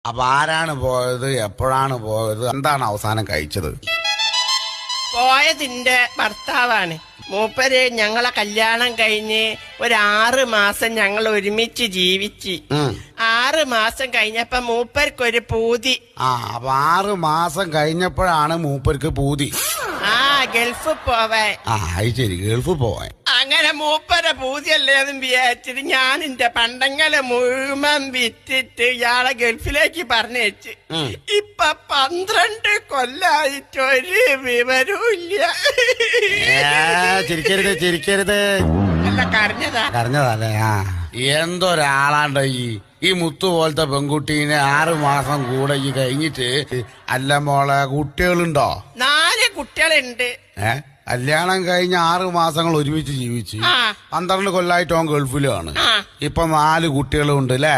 അപ്പൊ ആരാണ് പോയത്, എപ്പോഴാണ് പോയത്, എന്താണ് അവസാനം കഴിച്ചത്? പോയതിന്റെ ഭർത്താവാണ്. മൂപ്പര് ഞങ്ങളെ കല്യാണം കഴിഞ്ഞ് 6 മാസം ഞങ്ങൾ ഒരുമിച്ച് ജീവിച്ച് 6 മാസം കഴിഞ്ഞപ്പോ മൂപ്പർക്കൊരു പൂതി. അപ്പൊ 6 മാസം കഴിഞ്ഞപ്പോഴാണ് മൂപ്പർക്ക് പൂതി. ഗൾഫ് പോവാൻ. അത് ശരി, ഗൾഫ് പോവാൻ. അങ്ങനെ മൂപ്പരെ പൂതിയല്ലേ എന്ന് വിചാരിച്ചിട്ട് ഞാൻ എന്റെ പണ്ടങ്ങളെ മുഴുവൻ വിറ്റിട്ട് ഇയാളെ ഗൾഫിലേക്ക് പറഞ്ഞയച്ച്. ഇപ്പൊ 12 കൊല്ലായിട്ട് ഒരു വിവരവും ഇല്ല. ചിരിക്കരുത്. അല്ല, കരഞ്ഞതല്ലേ? എന്തൊരാളാണ്ടോ ഈ മുത്തു പോലത്തെ പെൺകുട്ടീനെ 6 മാസം കൂടെ ഈ കഴിഞ്ഞിട്ട്. അല്ല മോളെ, കുട്ടികളുണ്ടോ? 4 കുട്ടികളുണ്ട്. കല്യാണം കഴിഞ്ഞ 6 മാസങ്ങൾ ഒരുമിച്ച് ജീവിച്ച് 12 കൊല്ലായിട്ട് അവൻ ഗൾഫിലാണ്. ഇപ്പൊ 4 കുട്ടികളും ഉണ്ട് അല്ലേ?